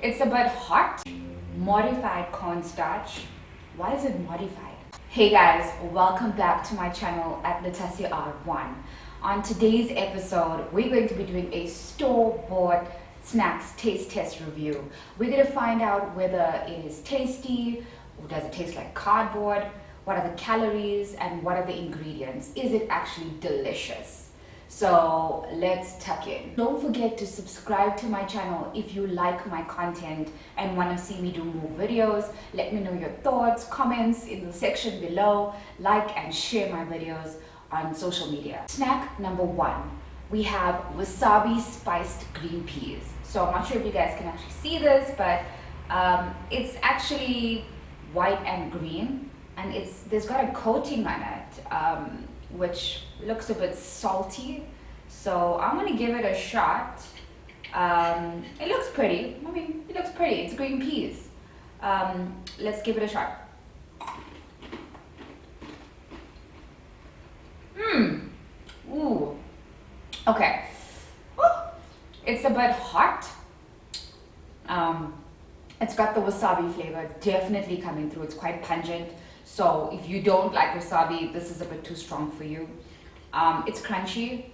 It's a bit hot. Modified cornstarch. Why is it modified? Hey guys, welcome back to my channel at Letasia R1. On today's episode, we're going to be doing a store-bought snacks taste test review. We're going to find out whether it is tasty, or does it taste like cardboard, what are the calories, and what are the ingredients. Is it actually delicious? So let's tuck in. Don't forget to subscribe to my channel if you like my content and want to see me do more videos. Let me know your thoughts, comments in the section below. Like and share my videos on social media. Snack number one, we have wasabi spiced green peas. So I'm not sure if you guys can actually see this, but it's actually white and green, and there's got a coating on it, which looks a bit salty. So I'm gonna give it a shot. It looks pretty. I mean, it looks pretty. It's green peas. Let's give it a shot. Ooh. Okay. It's a bit hot. It's got the wasabi flavor definitely coming through. It's quite pungent. So if you don't like wasabi, this is a bit too strong for you. It's crunchy.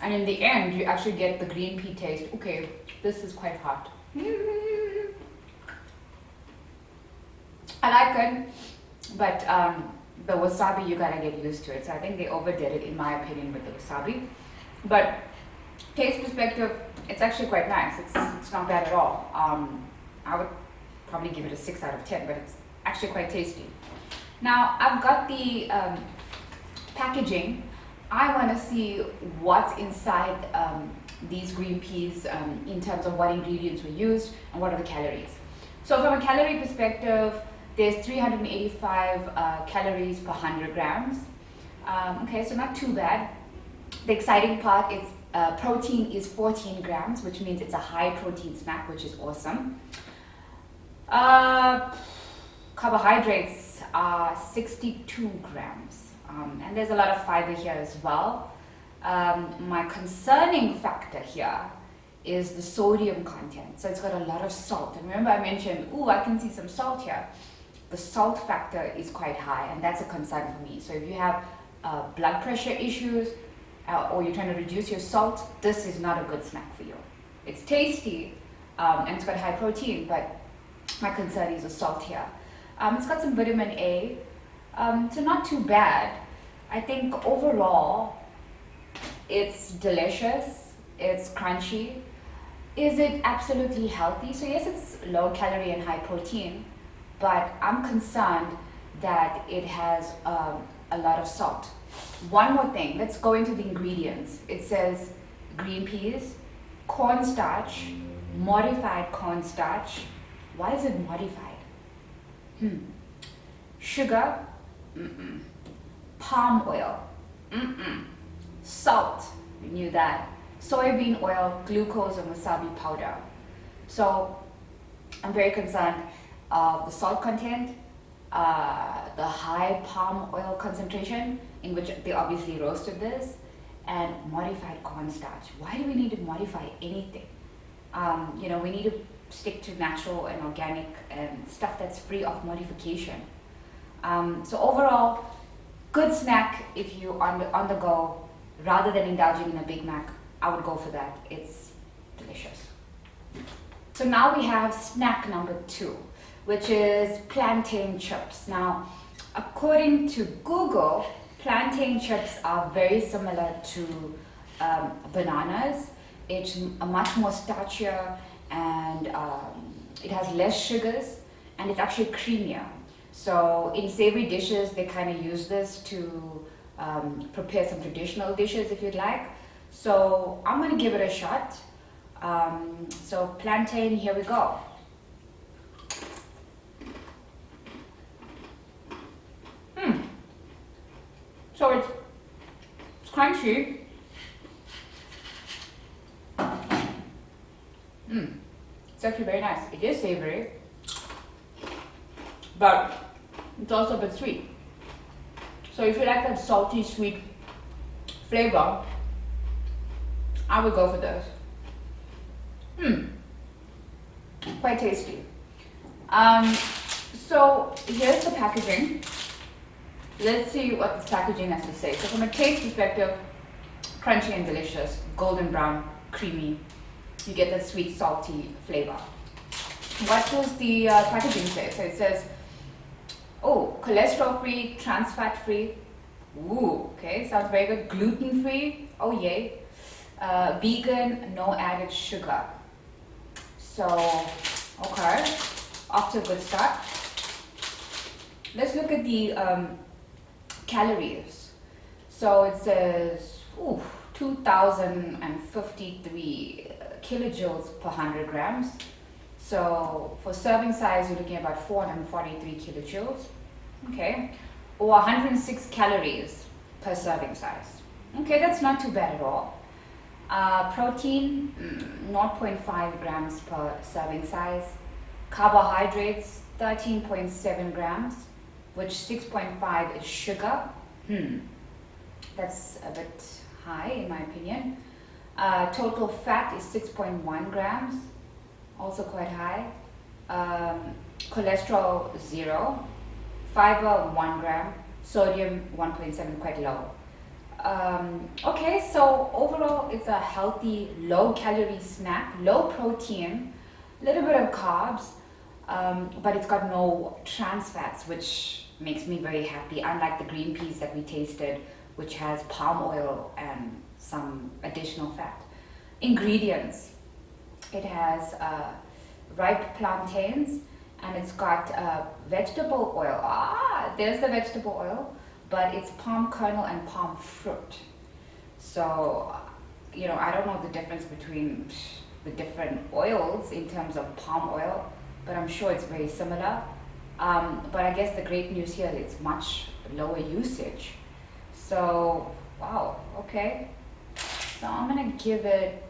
And in the end, you actually get the green pea taste. Okay, this is quite hot. I like it, but the wasabi, you gotta get used to it. So I think they overdid it, in my opinion, with the wasabi. But taste perspective, it's actually quite nice. It's not bad at all. I would probably give it a 6 out of 10, but it's actually quite tasty. Now I've got the packaging. I want to see what's inside these green peas in terms of what ingredients were used and what are the calories. So from a calorie perspective, there's 385 calories per 100 grams. Okay, so not too bad. The exciting part is protein is 14 grams, which means it's a high protein snack, which is awesome. Carbohydrates are 62 grams. And there's a lot of fiber here as well. My concerning factor here is the sodium content. So it's got a lot of salt. And remember I mentioned, I can see some salt here. The salt factor is quite high, and that's a concern for me. So if you have blood pressure issues or you're trying to reduce your salt, this is not a good snack for you. It's tasty and it's got high protein, but my concern is the salt here. It's got some vitamin A, so not too bad. I think overall, it's delicious, it's crunchy. Is it absolutely healthy? So yes, it's low calorie and high protein, but I'm concerned that it has a lot of salt. One more thing, let's go into the ingredients. It says green peas, cornstarch, modified cornstarch. Why is it modified? Sugar, palm oil, salt, we knew that, soybean oil, glucose, and wasabi powder. So I'm very concerned of the salt content, the high palm oil concentration, in which they obviously roasted this, and modified cornstarch. Why do we need to modify anything? We need to stick to natural and organic and stuff that's free of modification. So overall, good snack if you on the go. Rather than indulging in a Big Mac, I would go for that. It's delicious. So now we have snack number two, which is plantain chips. Now, according to Google, plantain chips are very similar to bananas. It's a much more starchier, and it has less sugars, and it's actually creamier. So in savory dishes, they kind of use this to prepare some traditional dishes, if you'd like. So I'm going to give it a shot. So plantain, here we go. So it's crunchy. It's actually very nice. It is savory, but it's also a bit sweet. So if you like that salty, sweet flavor, I would go for this. quite tasty. So here's the packaging. Let's see what this packaging has to say. So from a taste perspective, crunchy and delicious, golden brown, creamy. You get the sweet, salty flavor. What does the packaging say? So it says, oh, cholesterol free, trans fat free. Ooh, okay, sounds very good. Gluten free. Oh yay. Vegan, no added sugar. So, okay, off to a good start. Let's look at the calories. So it says 2,053 kilojoules per 100 grams. So for serving size, you're looking at about 443 kilojoules. Okay, or 106 calories per serving size. Okay, that's not too bad at all. Protein, 0.5 grams per serving size. Carbohydrates, 13.7 grams, which 6.5 is sugar. That's a bit high in my opinion. Total fat is 6.1 grams, also quite high. Cholesterol 0. Fiber 1 gram. Sodium 1.7, quite low. Okay, so overall it's a healthy, low calorie snack, low protein, little bit of carbs, but it's got no trans fats, which makes me very happy, unlike the green peas that we tasted, which has palm oil and some additional fat. Ingredients: it has ripe plantains, and it's got vegetable oil. There's the vegetable oil, but it's palm kernel and palm fruit. So, I don't know the difference between the different oils in terms of palm oil, but I'm sure it's very similar. But I guess the great news here is it's much lower usage. So, wow, okay. So I'm gonna give it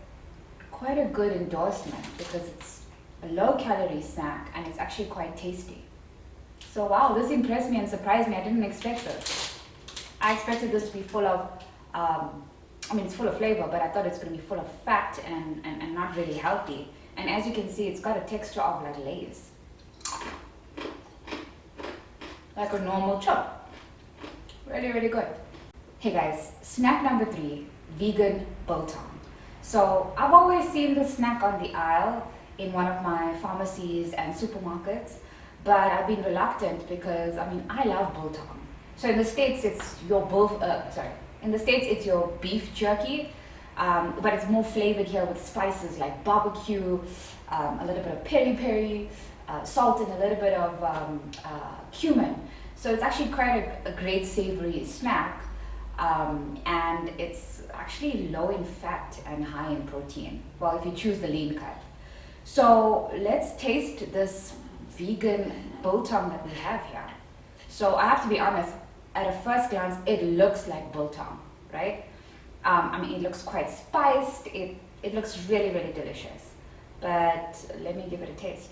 quite a good endorsement because it's a low calorie snack and it's actually quite tasty. So wow, this impressed me and surprised me. I didn't expect this. I expected this to be full of, it's full of flavor, but I thought it's going to be full of fat and not really healthy. And as you can see, it's got a texture of like Lay's. Like a normal chip. Really, really good. Hey guys, snack number 3, vegan Bolton. So I've always seen this snack on the aisle in one of my pharmacies and supermarkets, but I've been reluctant because I love Bolton. So in the States it's your beef jerky, but it's more flavored here with spices like barbecue, a little bit of peri-peri, salt, and a little bit of cumin. So it's actually quite a great savory snack, and it's actually low in fat and high in protein. Well, if you choose the lean cut. So let's taste this vegan Bolton that we have here. So I have to be honest, at a first glance, it looks like Bolton, right? It looks quite spiced. It looks really, really delicious. But let me give it a taste.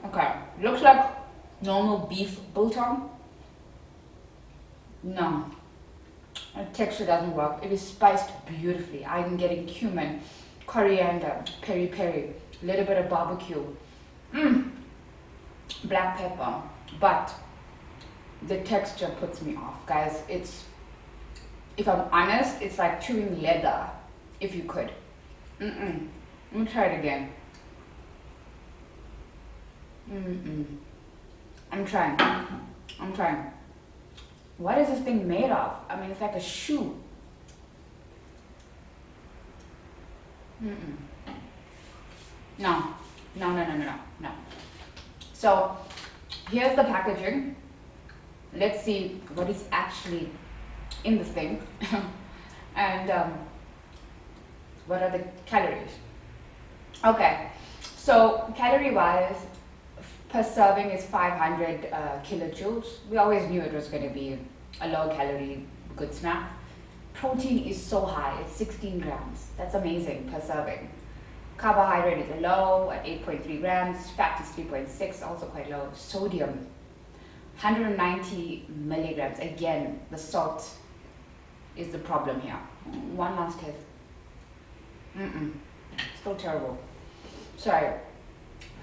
Okay, looks like normal beef Bolton. No, the texture doesn't work. It is spiced beautifully. I'm getting cumin, coriander, peri-peri, a little bit of barbecue, black pepper, but the texture puts me off, guys. If I'm honest, it's like chewing leather, if you could. Let me try it again. I'm trying. What is this thing made of? It's like a shoe. No. So here's the packaging. Let's see what is actually in this thing. And what are the calories? Okay, so calorie wise, per serving is 500 kilojoules. We always knew it was going to be a low calorie good snack. Protein is so high, it's 16 grams. That's amazing per serving. Carbohydrate is low at 8.3 grams. Fat is 3.6, also quite low. Sodium, 190 milligrams. Again, the salt is the problem here. One last test. Still terrible. Sorry.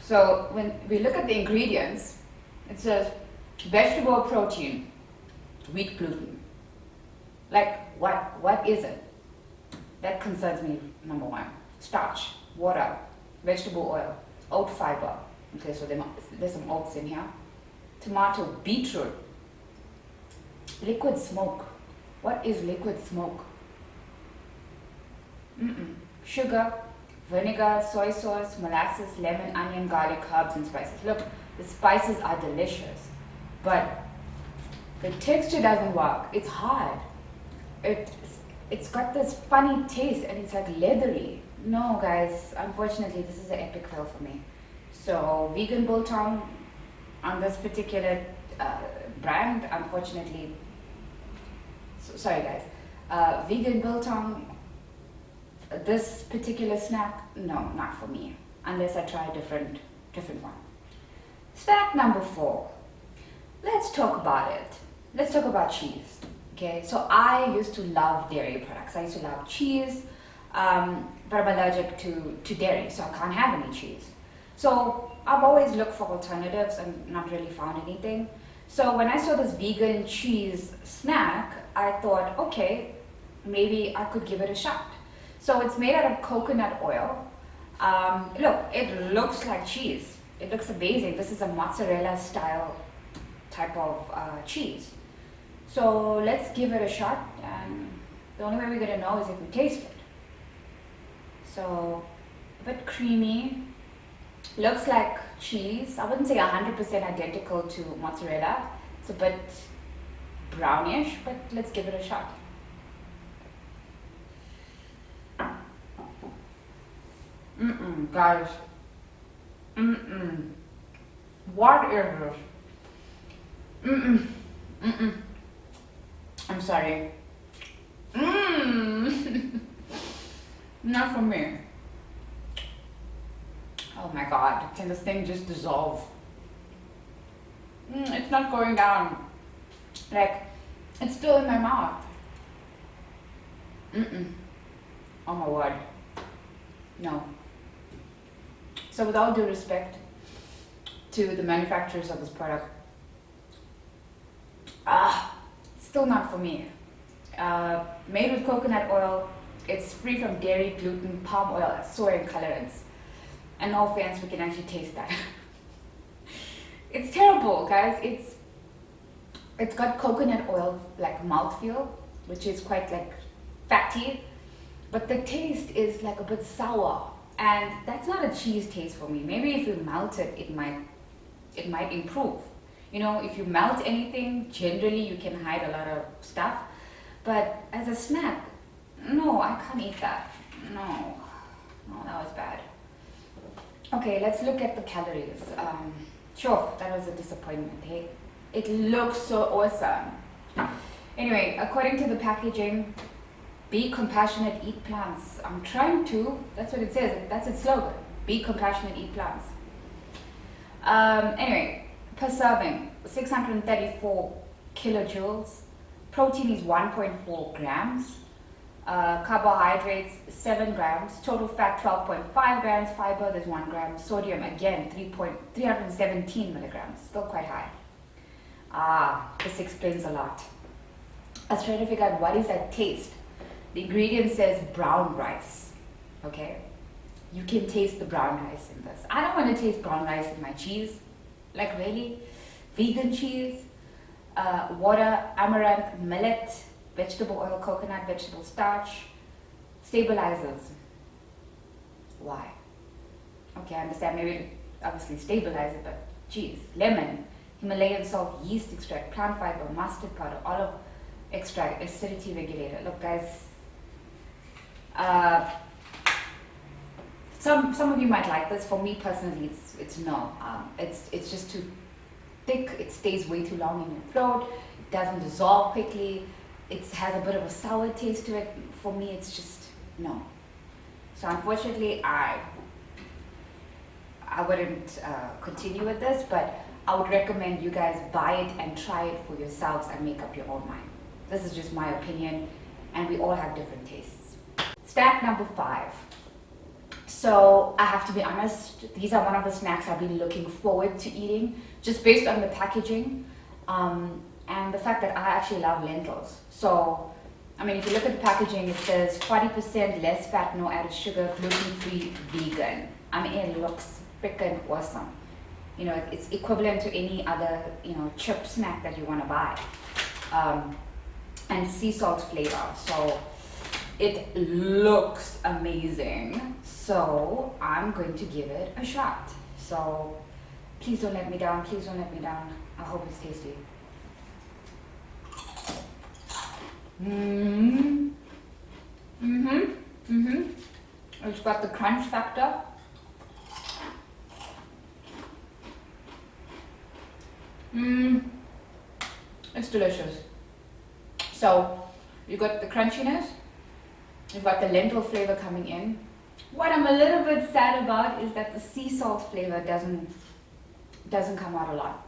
So when we look at the ingredients, it says vegetable protein, wheat gluten. Like what is it? That concerns me, number one. Starch, water, vegetable oil, oat fiber. Okay, so there's some oats in here. Tomato, beetroot, liquid smoke. What is liquid smoke? Sugar, vinegar, soy sauce, molasses, lemon, onion, garlic, herbs, and spices. Look, the spices are delicious, but the texture doesn't work. It's hard. It's got this funny taste, and it's like leathery. No, guys, unfortunately, this is an epic fail for me. So, vegan biltong on this particular brand, unfortunately. Sorry, guys. Vegan biltong. This particular snack, no, not for me, unless I try a different one. Snack number 4. Let's talk about it. Let's talk about cheese. Okay, so I used to love dairy products. I used to love cheese, but I'm allergic to dairy, so I can't have any cheese. So I've always looked for alternatives and not really found anything. So when I saw this vegan cheese snack, I thought, okay, maybe I could give it a shot. So it's made out of coconut oil. Look, it looks like cheese. It looks amazing. This is a mozzarella style type of cheese. So let's give it a shot, and the only way we're gonna know is if we taste it. So a bit creamy, looks like cheese. I wouldn't say 100% identical to mozzarella. It's a bit brownish, but let's give it a shot. Guys. What is this? I'm sorry. Not for me. Oh my god, can this thing just dissolve? It's not going down. Like, it's still in my mouth. Oh my word. No. So with all due respect to the manufacturers of this product, still not for me. Made with coconut oil, it's free from dairy, gluten, palm oil, soy, and colorants. And no offense, we can actually taste that. It's terrible, guys. It's got coconut oil like mouthfeel, which is quite like fatty, but the taste is like a bit sour, and that's not a cheese taste for me. Maybe if you melt it, it might improve. You know, if you melt anything, generally you can hide a lot of stuff, but as a snack, no, I can't eat that. No, that was bad. Okay, let's look at the calories. Sure, that was a disappointment. Hey, it looks so awesome. Anyway, according to the packaging, be compassionate, eat plants. I'm trying to. That's what it says. That's its slogan. Be compassionate, eat plants. Anyway, per serving, 634 kilojoules. Protein is 1.4 grams. Carbohydrates, 7 grams. Total fat, 12.5 grams. Fiber, there's 1 gram. Sodium, again, 317 milligrams. Still quite high. This explains a lot. I was trying to figure out what is that taste. The ingredient says brown rice. Okay? You can taste the brown rice in this. I don't want to taste brown rice in my cheese. Like, really? Vegan cheese, water, amaranth, millet, vegetable oil, coconut, vegetable starch, stabilizers. Why? Okay, I understand. Maybe obviously stabilize it, but geez. Lemon, Himalayan salt, yeast extract, plant fiber, mustard powder, olive extract, acidity regulator. Look, guys. Some of you might like this. For me personally, it's no. It's just too thick. It stays way too long in your throat. It doesn't dissolve quickly. It has a bit of a sour taste to it. For me, it's just no. So unfortunately, I wouldn't continue with this. But I would recommend you guys buy it and try it for yourselves and make up your own mind. This is just my opinion, and we all have different tastes. Snack number 5. So I have to be honest, these are one of the snacks I've been looking forward to eating, just based on the packaging and the fact that I actually love lentils. So, I mean, if you look at the packaging, it says 40% less fat, no added sugar, gluten-free, vegan. I mean, it looks freaking awesome. You know, it's equivalent to any other, you know, chip snack that you want to buy. And sea salt flavor. So it looks amazing. So I'm going to give it a shot. So please don't let me down. Please don't let me down. I hope it's tasty. It's got the crunch factor. It's delicious. So you got the crunchiness, you've got the lentil flavor coming in. What I'm a little bit sad about is that the sea salt flavor doesn't come out a lot.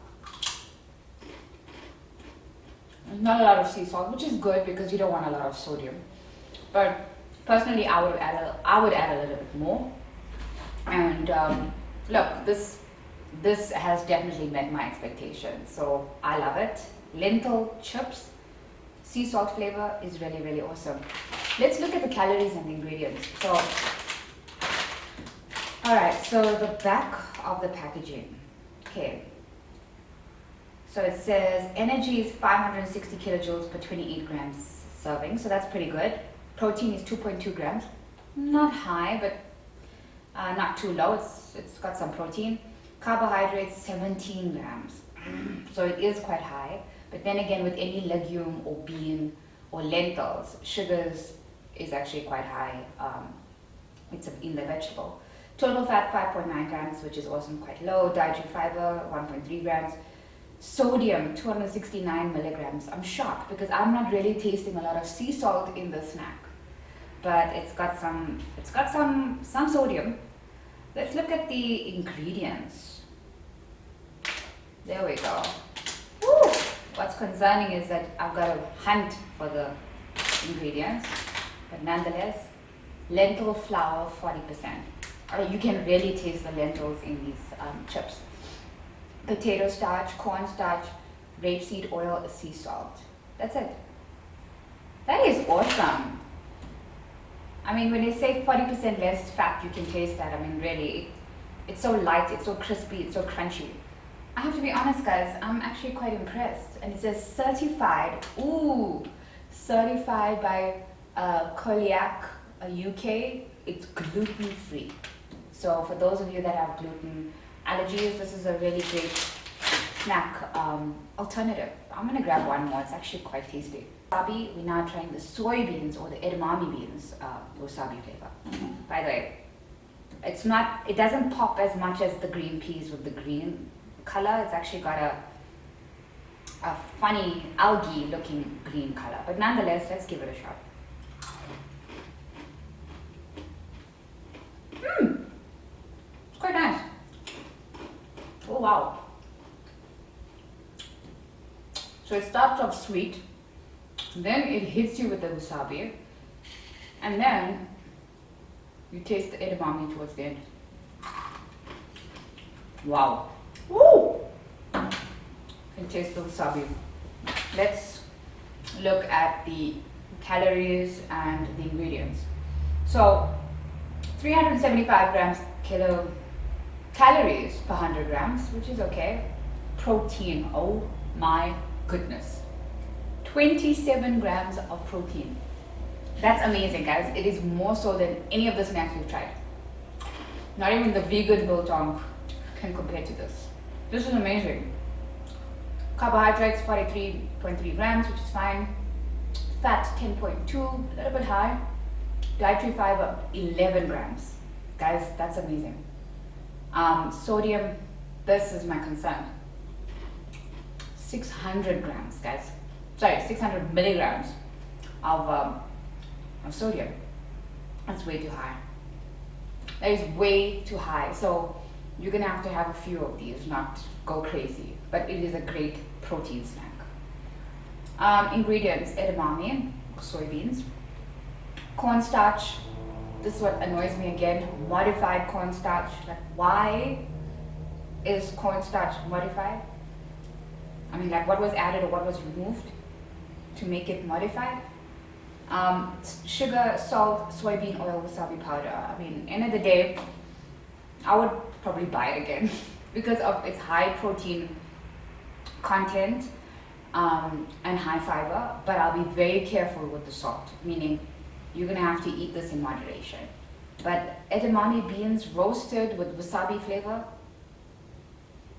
There's not a lot of sea salt, which is good because you don't want a lot of sodium. But personally, I would add a little bit more. And look, this has definitely met my expectations, so I love it. Lentil chips, sea salt flavor is really, really awesome. Let's look at the calories and the ingredients. So, alright, so the back of the packaging. Okay. So it says energy is 560 kilojoules per 28 grams serving, so that's pretty good. Protein is 2.2 grams. Not high, but not too low. It's got some protein. Carbohydrates 17 grams. So it is quite high. But then again, with any legume or bean or lentils, sugars is actually quite high. It's in the vegetable. Total fat 5.9 grams, which is also quite low. Dietary fiber 1.3 grams. Sodium 269 milligrams. I'm shocked because I'm not really tasting a lot of sea salt in the snack, but it's got some sodium. Let's look at the ingredients. There we go. Woo! What's concerning is that I've got to hunt for the ingredients, but nonetheless, lentil flour 40%. You can really taste the lentils in these chips. Potato starch, cornstarch, rapeseed oil, sea salt. That's it. That is awesome. I mean, when they say 40% less fat, you can taste that. I mean, really, it's so light, it's so crispy, it's so crunchy. I have to be honest, guys, I'm actually quite impressed. And it says certified, certified by Celiac UK. It's gluten-free. So for those of you that have gluten allergies, this is a really great snack alternative. I'm gonna grab one more. It's actually quite tasty. Wasabi, we're now trying the soy beans or the edamame beans wasabi flavor. By the way, it doesn't pop as much as the green peas with the green color. It's actually got a funny algae looking green color. But nonetheless, let's give it a shot. It's quite nice. Oh wow. So it starts off sweet, then it hits you with the wasabi, and then you taste the edamame towards the end. Wow. Woo! And taste the wasabi. Let's look at the calories and the ingredients. So 375 grams calories per 100 grams, which is okay. Protein, oh my goodness. 27 grams of protein. That's amazing, guys. It is more so than any of the snacks we've tried. Not even the vegan Bolton can compare to this. This is amazing. Carbohydrates 43.3 grams, which is fine. Fat 10.2, a little bit high. Dietary fiber 11 grams. Guys, that's amazing. Sodium, this is my concern. 600 grams, guys. Sorry, 600 milligrams of sodium. That's way too high. That is way too high. So you're gonna have to have a few of these, not go crazy, but it is a great protein snack. Ingredients: edamame, soy beans, cornstarch. This is what annoys me again, modified cornstarch. Like, why is cornstarch modified? I mean, like, what was added or what was removed to make it modified? Sugar, salt, soybean oil, wasabi powder. I mean, end of the day, I would probably buy it again because of its high protein content and high fiber, but I'll be very careful with the salt, meaning you're gonna have to eat this in moderation. But edamame beans roasted with wasabi flavor,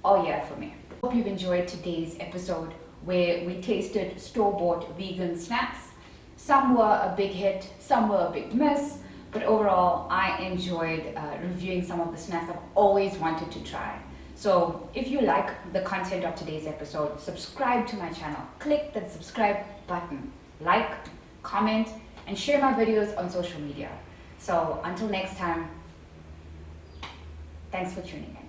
oh yeah for me. Hope you've enjoyed today's episode where we tasted store-bought vegan snacks. Some were a big hit, some were a big miss, but overall I enjoyed reviewing some of the snacks I've always wanted to try. So if you like the content of today's episode, subscribe to my channel. Click that subscribe button, like, comment, and share my videos on social media. So until next time, thanks for tuning in.